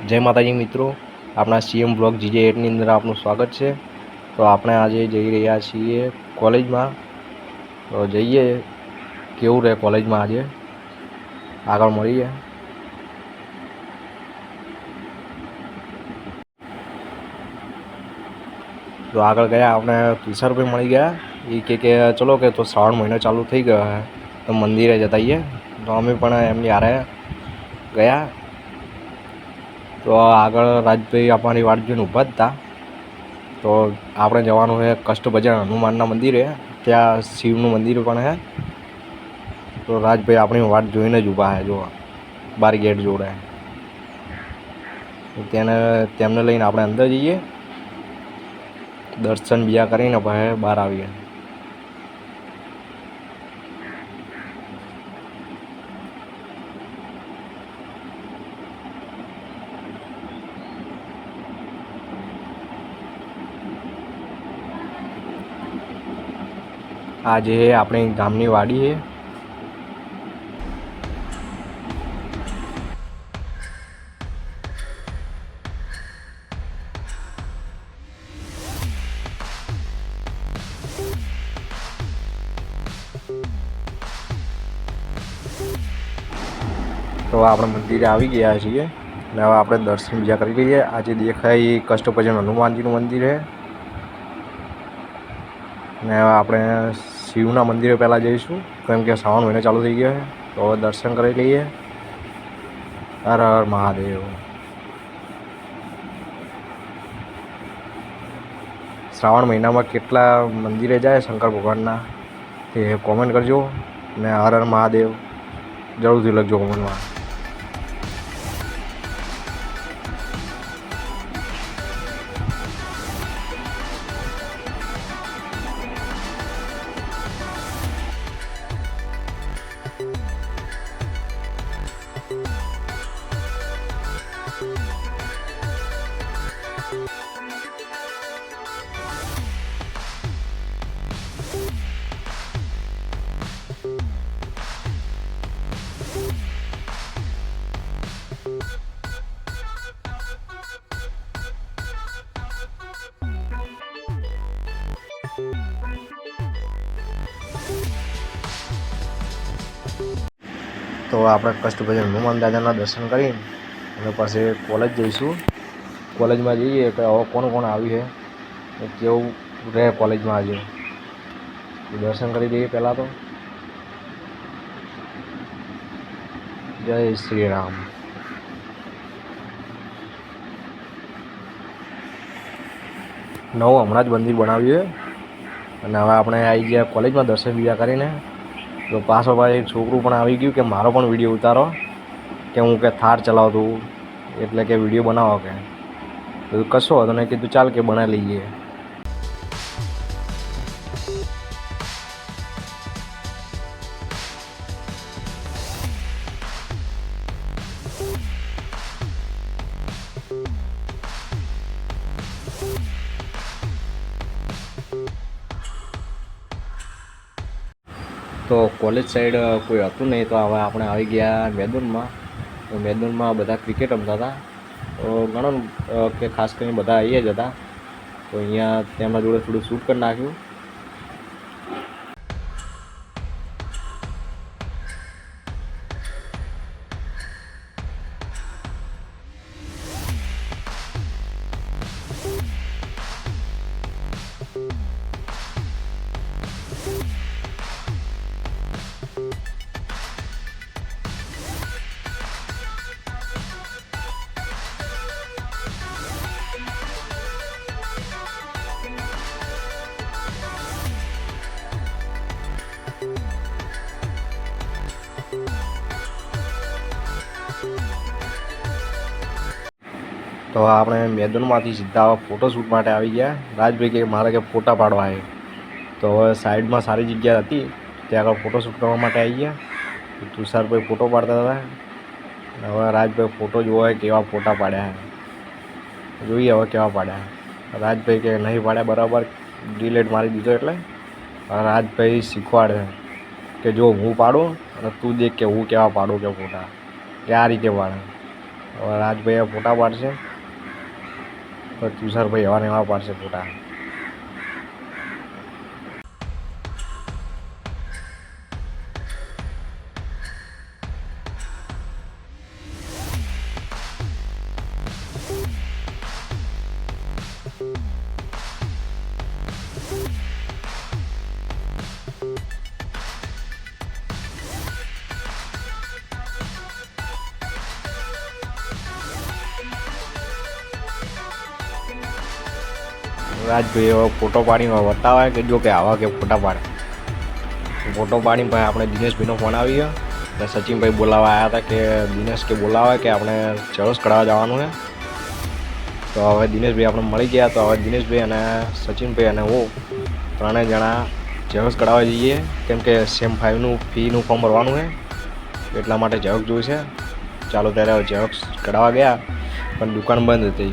જય માતાજી મિત્રો, આપણા સીએમ બ્લોગ GJ8ની અંદર આપનું સ્વાગત છે। તો આપણે આજે જઈ રહ્યા છીએ કોલેજમાં। તો જઈએ કેવું રહે કોલેજમાં આજે આગળ મળીએ। તો આગળ ગયા આપણે તુષારભાઈ મળી ગયા। એ કે ચલો કે તો શ્રાવણ મહિનો ચાલુ થઈ ગયો છે તો મંદિરે જતા આવીએ। તો અમે પણ એમની હારે ગયા। તો આગળ રાજભાઈ આપણી વાટ જોઈને ઊભા જ હતા। તો આપણે જવાનું છે કષ્ટભંજન હનુમાનના મંદિરે, ત્યાં શિવનું મંદિર પણ છે। તો રાજભાઈ આપણી વાટ જોઈને જ ઊભા છે, જો બાર ગેટ જોડે। તેમને લઈને આપણે અંદર જઈએ, દર્શન બીજા કરીને પછી બહાર આવીએ। આજે આપણી ગામની વાડી છે। તો આપણે મંદિરે આવી ગયા છીએ અને હવે આપણે દર્શન બીજા કરી લઈએ। આજે દેખાય એ કષ્ટભંજન હનુમાનજીનું મંદિર છે ને હવે આપણે શિવના મંદિરે પહેલાં જઈશું, કેમ કે શ્રાવણ મહિનો ચાલુ થઈ ગયો છે। તો હવે દર્શન કરી લઈએ। હર હર મહાદેવ। શ્રાવણ મહિનામાં કેટલા મંદિરે જાય શંકર ભગવાનના તે કોમેન્ટ કરજો ને હર હર મહાદેવ જરૂરથી લખજો કોમેન્ટમાં। તો આપણે કષ્ટભંજન હનુમાન દાદાના દર્શન કરી અને પછી કોલેજ જઈશું। કોલેજમાં જઈએ કે હવે કોણ કોણ આવ્યું છે, કેવું રહે કોલેજમાં આજે દર્શન કરી દઈએ। પહેલાં તો જય શ્રી રામ। નવું હમણાં જ મંદિર બનાવ્યું છે અને હવે આપણે આવી ગયા કોલેજમાં દર્શન બીજા કરીને। તો પાછો ભાઈ એક છોકરું પણ આવી ગયું કે મારો પણ વિડીયો ઉતારો, કે હું કે થાર ચલાવતું એટલે કે વિડીયો બનાવો કે કશો હતો ને કીધું ચાલ કે બનાવી લઈએ। તો કોલેજ સાઈડ કોઈ હતું નહીં, તો હવે આપણે આવી ગયા મેદાનમાં। તો મેદાનમાં બધા ક્રિકેટ રમતા હતા। તો ઘણો કે ખાસ કરીને બધા અહીંયા જ હતા। તો અહીંયા તેમના જોડે થોડું શૂટ કરી નાખ્યું। તો આપણે મેદાનમાંથી સીધા ફોટોશૂટ માટે આવી ગયા। રાજભાઈ કે મારે કે ફોટા પાડવા છે, તો હવે સાઈડમાં સારી જગ્યા હતી ત્યાં આગળ ફોટોશૂટ કરવા માટે આવી ગયા। તુષારભાઈ ફોટો પાડતા હતા। હવે રાજભાઈ ફોટો જોવા કેવા ફોટા પાડ્યા છે, જોઈએ હવે કેવા પાડ્યા। રાજભાઈ કે નહીં પાડ્યા બરાબર, ડિલેટ મારી દીધો। એટલે રાજભાઈ શીખવાડે કે જો હું પાડું અને તું દેખ કે હું કેવા પાડું કે ફોટા, કે આ રીતે પાડે। રાજભાઈ ફોટા પાડશે, તો તુષારભાઈ એવા ને એવા પાડશે ફોટા. રાજભાઈ એવો ફોટો પાડીને બતાવે કે જો કે આવા કે ફોટા પાડે. ફોટો પાડીને ભાઈ આપણે દિનેશભાઈનો ફોન આવી ગયો એટલે સચિનભાઈ બોલાવવા આવ્યા હતા કે દિનેશ કે બોલાવે કે આપણે ઝેરોક્ષ કઢાવવા જવાનું છે. તો હવે દિનેશભાઈ આપણે મળી ગયા. તો હવે દિનેશભાઈ અને સચિનભાઈ અને હું ત્રણેય જણા ઝેરોક્ષ કઢાવવા જઈએ, કેમ કે સેમ 5નું ફીનું ફોર્મ ભરવાનું છે, એટલા માટે ઝેરોક્ષ જોઈશે. ચાલો ત્યારે ઝેરોક્ષ કઢાવવા ગયા પણ દુકાન બંધ હતી.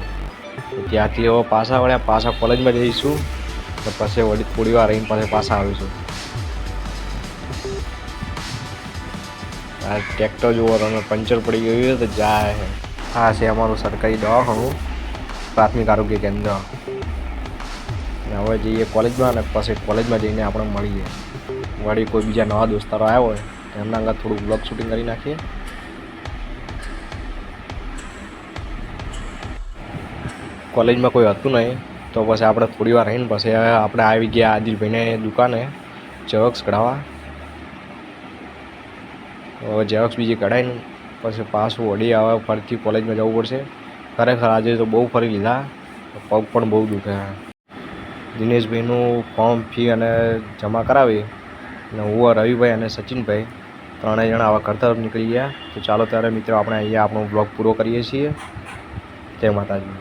ત્યાંથી હવે પાછા વળ્યા, પાછા કોલેજમાં જઈશું તો પછી વળી થોડી વાર રહીને પછી પાછા આવીશું. આ ટ્રેક્ટર જુઓ તમે, પંચર પડી ગયું છે તો જાય. આ છે અમારું સરકારી દવાખાનું, પ્રાથમિક આરોગ્ય કેન્દ્ર. હવે જઈએ કોલેજમાં અને પછી કોલેજમાં જઈને આપણે મળીએ. વળી કોઈ બીજા નવા દોસ્તારો આવ્યા હોય એમના આગળ થોડું બ્લોગ શૂટિંગ કરી નાખીએ. કોલેજમાં કોઈ હતું નહીં તો પછી આપણે થોડી વાર રહીને પછી આપણે આવી ગયા આદિલભાઈને દુકાને ઝેરોક્ષ કઢાવવા. હવે ઝેરોક્ષ બીજી કઢાવીને પછી પાછું વળી આવે ફરીથી કોલેજમાં જવું પડશે. ખરેખર આજે તો બહુ ફરી લીધા, પગ પણ બહુ દુખે. દિનેશભાઈનું ફોર્મ ફી અને જમા કરાવી અને હું રવિભાઈ અને સચિનભાઈ ત્રણેય જણા આવા ઘર તરફ નીકળી ગયા. તો ચાલો ત્યારે મિત્રો આપણે અહીંયા આપણો બ્લોગ પૂરો કરીએ છીએ. જય માતાજી.